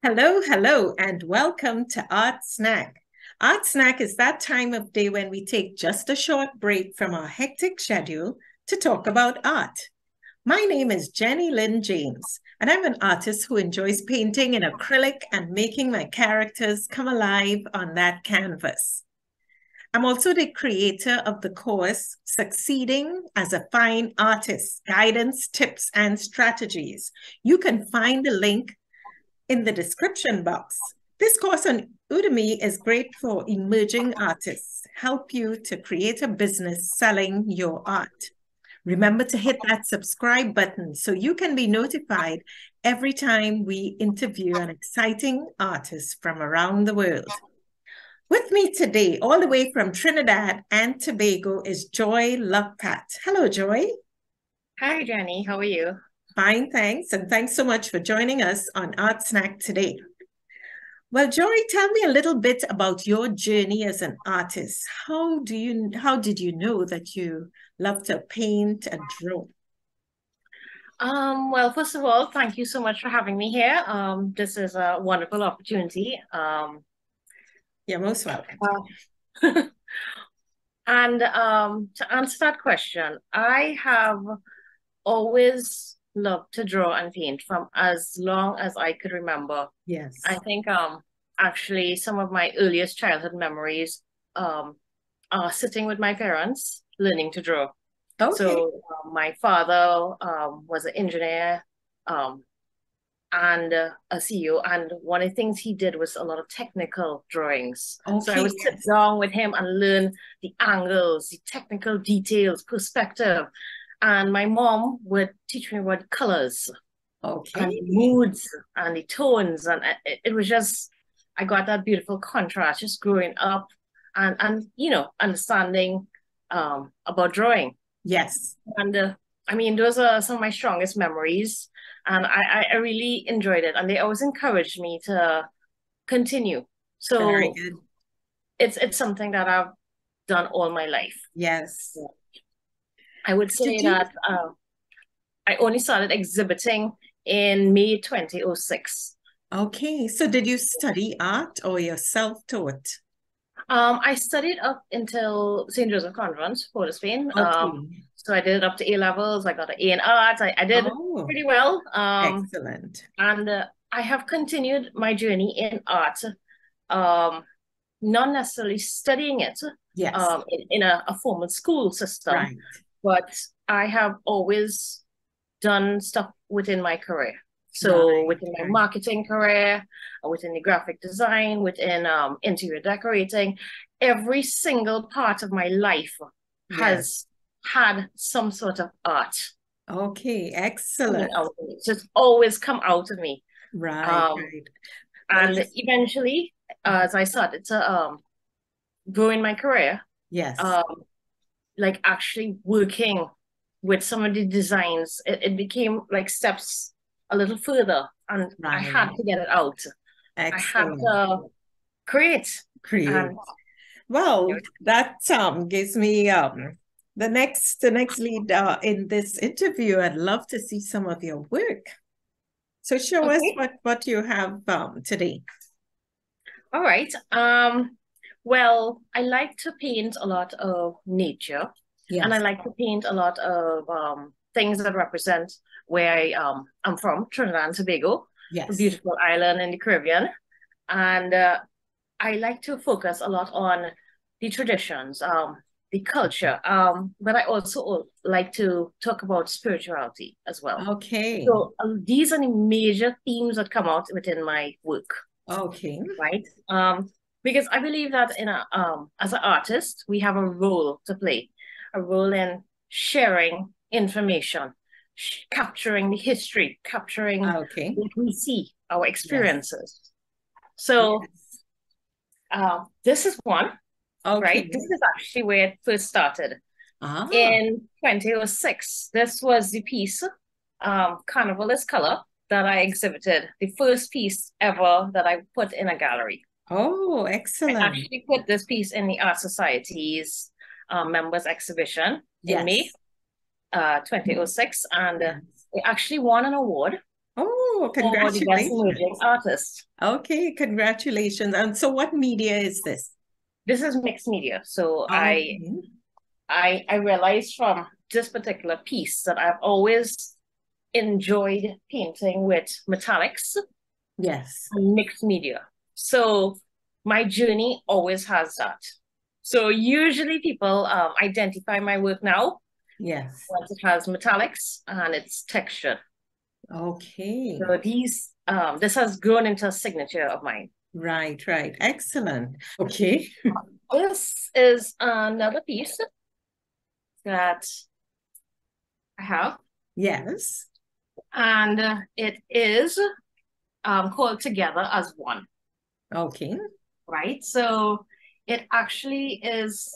Hello, hello, and welcome to Art Snack. Art Snack is that time of day when we take just a short break from our hectic schedule to talk about art. My name is Jennylynd James, and I'm an artist who enjoys painting in acrylic and making my characters come alive on that canvas. I'm also the creator of the course, Succeeding as a Fine Artist, Guidance, Tips, and Strategies. You can find the link in the description box. This course on Udemy is great for emerging artists, help you to create a business selling your art. Remember to hit that subscribe button so you can be notified every time we interview an exciting artist from around the world. With me today, all the way from Trinidad and Tobago, is Joy Luk Pat. Hello, Joy. Hi, Jenny. How are you? Fine, thanks. And thanks so much for joining us on Art Snack today. Well, Joy, tell me a little bit about your journey as an artist. How did you know that you love to paint and draw? Well, first of all, thank you so much for having me here. This is a wonderful opportunity. You're most welcome. And to answer that question, I have always loved to draw and paint from as long as I could remember. Yes. I think actually some of my earliest childhood memories are sitting with my parents learning to draw. Okay. So my father was an engineer and a CEO, and one of the things he did was a lot of technical drawings. Okay, so I would sit down with him and learn the angles, the technical details, perspective. And my mom would teach me about colors and moods and the tones. And it was just, I got that beautiful contrast just growing up and understanding about drawing. Yes. And I mean, those are some of my strongest memories. And I really enjoyed it. And they always encouraged me to continue. So very good. It's something that I've done all my life. Yes. I would say that I only started exhibiting in May 2006. Okay. So did you study art or you're self-taught? I studied up until St. Joseph Convent, Port of Spain. Okay. So I did it up to A levels. I got an A in art. I did pretty well. Excellent. And I have continued my journey in art, not necessarily studying it Yes. in a formal school system, Right. but I have always done stuff within my career. So within my marketing career, within the graphic design, within interior decorating, every single part of my life has had some sort of art. Okay, excellent. So it's always come out of me. Right. And eventually, as I started to grow in my career, like actually working with some of the designs, it became like steps a little further, and I had to get it out. Excellent. I had to create. Well, that gives me the next lead in this interview. I'd love to see some of your work. So show us what you have today. All right. Well, I like to paint a lot of nature. Yes. And I like to paint a lot of things that represent where I'm from, Trinidad and Tobago, a beautiful island in the Caribbean. And I like to focus a lot on the traditions, the culture, but I also like to talk about spirituality as well. Okay. So these are the major themes that come out within my work. Okay. Right. Because I believe that as an artist, we have a role to play, a role in sharing information, capturing the history, capturing what we see, our experiences. So this is one, right? This is actually where it first started. In 2006, this was the piece, Carnival is Color, that I exhibited, the first piece ever that I put in a gallery. Oh, excellent. I actually put this piece in the Art Society's members exhibition in May 2006, and it actually won an award Oh, for the best emerging congratulations. artist. Okay, congratulations. And so what media is this? This is mixed media. So Okay. I realized from this particular piece that I've always enjoyed painting with metallics Yes. and mixed media. So my journey always has that. So usually people identify my work now Yes. once it has metallics and it's textured. Okay. So this has grown into a signature of mine. Right, right. Excellent. Okay. This is another piece that I have, Yes. and it is called Together as One, Okay. right? So it actually is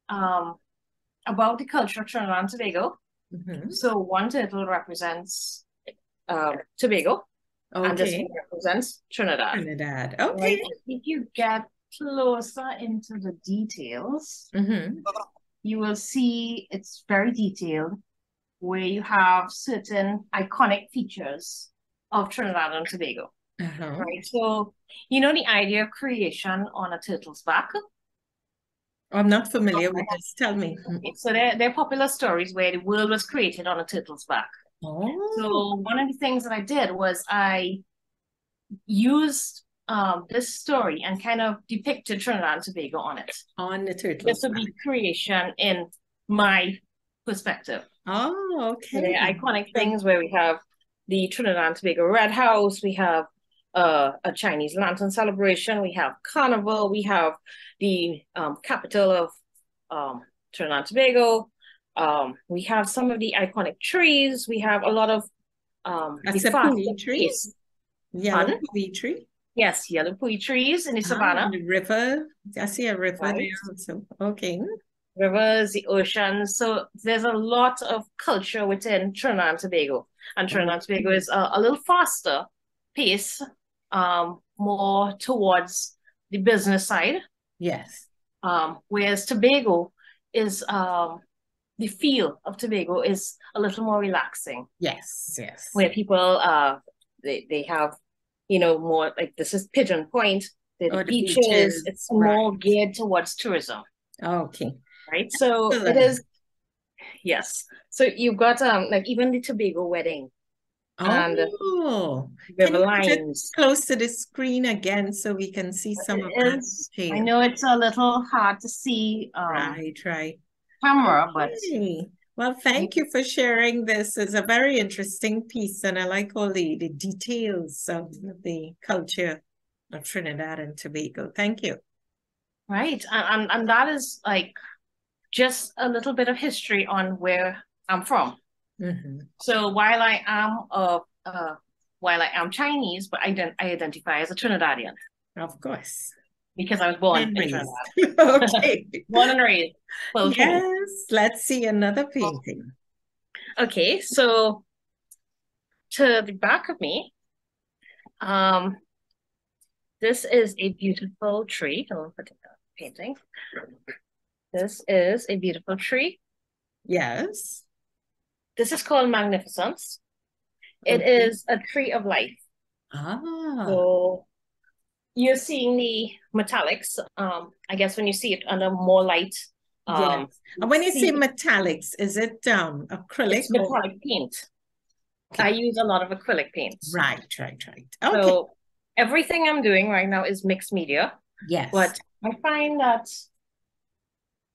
about the culture of Trinidad and Tobago. Mm-hmm. So one turtle represents Tobago, and this one Okay. represents Trinidad. Trinidad. Right? Okay. If you get closer into the details, Mm-hmm. you will see it's very detailed, where you have certain iconic features of Trinidad and Tobago. Uh-huh. Right? So, you know the idea of creation on a turtle's back? I'm not familiar with this. Tell me. So they're popular stories where the world was created on a turtle's back. Oh, So one of the things that I did was I used this story and kind of depicted Trinidad and Tobago on it. on the This turtle's would back. be creation in my perspective. Oh, So okay. the iconic things where we have the Trinidad and Tobago Red House, we have a Chinese lantern celebration, we have Carnival, we have the capital of Trinidad and Tobago. We have some of the iconic trees. We have a lot of That's the a fast pui tree? pace. Yellow Pardon? pui tree? Yes, yellow pui trees in the Ah, savannah, the river. I see a river right? there also. Okay. Rivers, the ocean. So there's a lot of culture within Trinidad and Tobago. And Trinidad and Tobago Okay. is a little faster pace, more towards the business side. Yes. Whereas Tobago is the feel of Tobago is a little more relaxing, Yes. Yes. where people they have, more like this is Pigeon Point, the Or the beaches, beaches. it's Right. more geared towards tourism, Okay. right? So it Excellent. is, yes. So you've got like even the Tobago wedding and Oh, can river you put it lines. close to the screen again so we can see some of It that is, I detail? know it's a little hard to see Right, right. camera, but Okay. Well, thank you for sharing this. It's a very interesting piece, and I like all the details of the culture of Trinidad and Tobago. Thank you. right. And that is like just a little bit of history on where I'm from. Mhm. So while I am Chinese, but I identify as a Trinidadian Of course. because I was born And in raised. Trinidad. Okay. Born and raised, full Trini. Yes, let's see another painting. Okay, so to the back of me, um, this is a beautiful tree. I'll put it painting. This is a beautiful tree. Yes. This is called Magnificence. It Okay. is a tree of life. Ah, So you're seeing the metallics. I guess when you see it under more light, yes. you And when you say see metallics, is it acrylic it's or? metallic paint. I Okay. use a lot of acrylic paints. Right, right, right. Okay. So everything I'm doing right now is mixed media, Yes. but I find that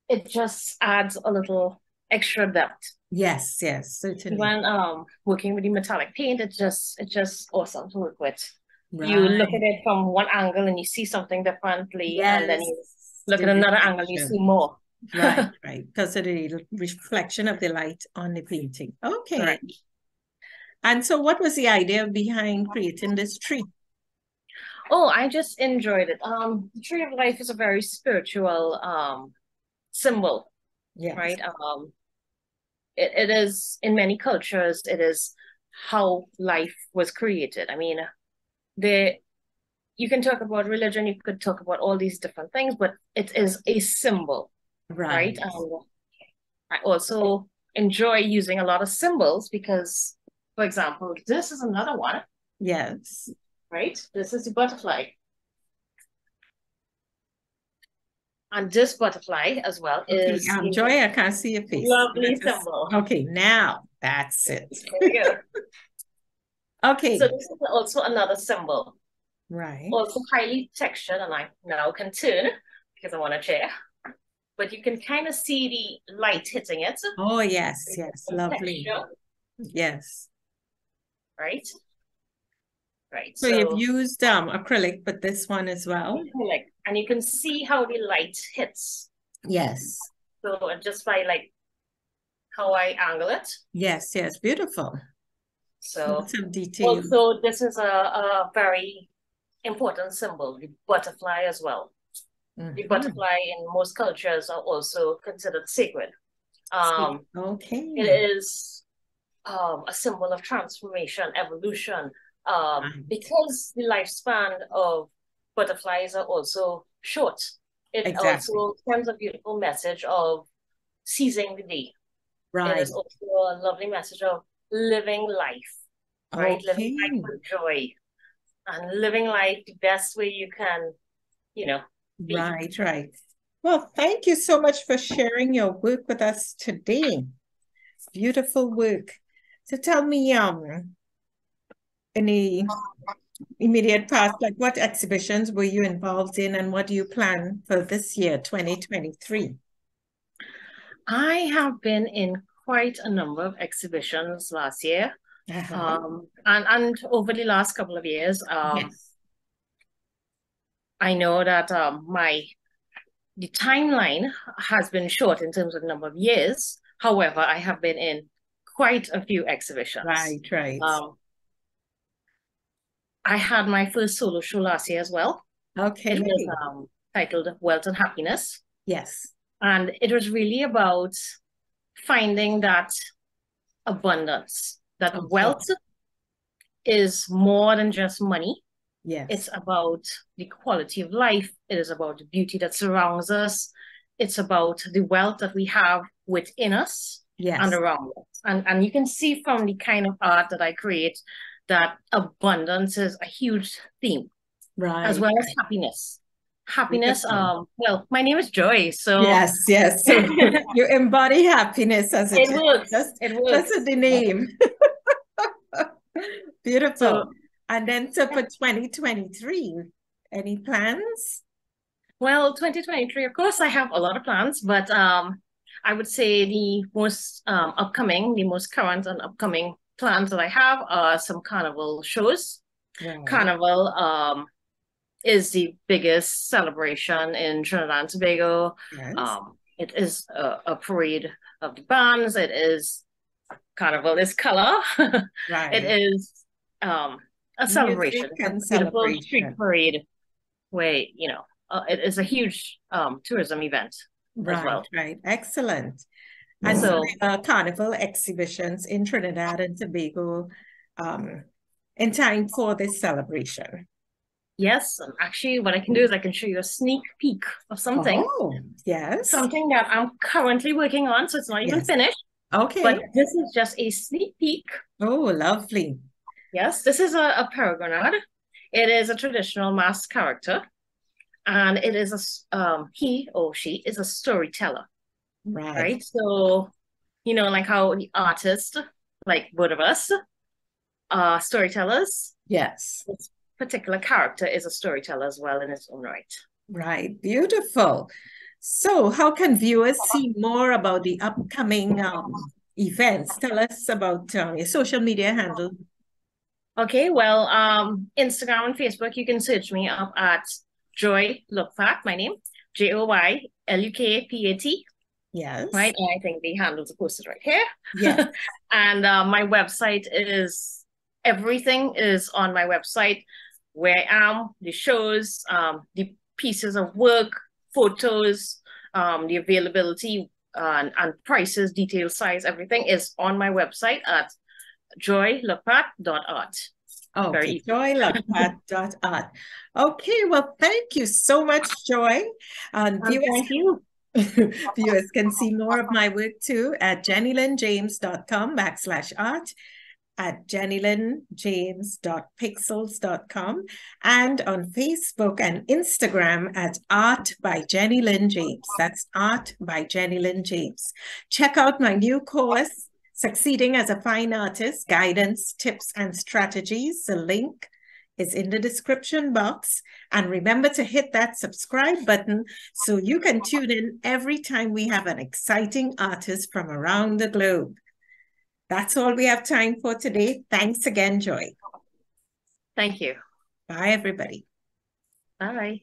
it just adds a little extra depth. Yes, yes, certainly. When working with the metallic paint, it's just awesome to work with. You look at Right. it from one angle and you see something differently, and then Yes, you look the at another angle and you see reflection. more. Right, right. Because of the reflection of the light on the painting. Okay. Right. And so what was the idea behind creating this tree? Oh, I just enjoyed it. The tree of life is a very spiritual symbol, Yes. right? It is in many cultures, it is how life was created. I mean, the you can talk about religion, you could talk about all these different things, but it is a symbol, Right. right? I also enjoy using a lot of symbols because For example, this is another one. Yes. Right? This is the butterfly. And this butterfly as well is Joy, I can't see your face. Lovely symbol. Okay, now that's it. There we go. Okay. So this is also another symbol. Right. Also highly textured, and I now can turn because I'm on a chair. But you can kind of see the light hitting it. Oh, yes, yes. Lovely. Texture. Yes. Right? Right. So you've used acrylic, but this one as well. Acrylic. And you can see how the light hits. Yes. So just by like how I angle it. Yes, yes. Beautiful. So lots of details. Also, this is a very important symbol, the butterfly as well. The butterfly in most cultures are also considered sacred. Okay. It is a symbol of transformation, evolution, because the lifespan of butterflies are also short. It also sends a beautiful message of seizing the day. Right. It is also a lovely message of living life, right? Living life with joy and living life the best way you can, you know. Right, right. Well, thank you so much for sharing your work with us today. Beautiful work. So tell me, in the immediate past, like what exhibitions were you involved in and what do you plan for this year, 2023? I have been in quite a number of exhibitions last year. And over the last couple of years, yes. I know that the timeline has been short in terms of number of years. However, I have been in quite a few exhibitions. Right, right. I had my first solo show last year as well. Okay. It was titled Wealth and Happiness. Yes. And it was really about finding that abundance, that wealth is more than just money. Yes. It's about the quality of life. It is about the beauty that surrounds us. It's about the wealth that we have within us and around us. And you can see from the kind of art that I create that abundance is a huge theme. Right. As well as happiness. Happiness, well, my name is Joy, so... Yes, yes. So you embody happiness as it works. Just the name. Beautiful. So, and then so for 2023, any plans? Well, 2023, of course, I have a lot of plans, but I would say the most the most current and upcoming plans that I have are some carnival shows. Right. Carnival is the biggest celebration in Trinidad and Tobago. Yes. It is a parade of the bands. It is Carnival is color. Right. It is a celebration, a beautiful street parade where, you know, it is a huge tourism event as well. Right, excellent. And so carnival exhibitions in Trinidad and Tobago in time for this celebration. Yes, and actually what I can do is I can show you a sneak peek of something. Oh, yes. Something that I'm currently working on, so it's not even finished. Okay. But this is just a sneak peek. Oh, lovely. Yes, this is a peregrinaud. It is a traditional masked character. And it is he or she is a storyteller. Right. So, you know, like how the artist, like both of us, are storytellers. Yes. This particular character is a storyteller as well in its own right. Right. Beautiful. So how can viewers see more about the upcoming events? Tell us about your social media handle. Okay, well, Instagram and Facebook, you can search me up at Joy Luk Pat, my name, JoyLukpat. Yes. Right, and I think the handles are posted right here. Yes. And my website is, everything is on my website, where I am, the shows, the pieces of work, photos, the availability and prices, detail, size, everything is on my website at joylukpat.art. Okay, joylukpat.art. Okay, well, thank you so much, Joy. And viewers, thank you. Viewers can see more of my work too at jennylyndjames.com/art. at jennylyndjames.pixels.com and on Facebook and Instagram at Art by Jennylynd James. That's Art by Jennylynd James. Check out my new course, Succeeding as a Fine Artist, Guidance, Tips, and Strategies. The link is in the description box. And remember to hit that subscribe button so you can tune in every time we have an exciting artist from around the globe. That's all we have time for today. Thanks again, Joy. Thank you. Bye, everybody. Bye.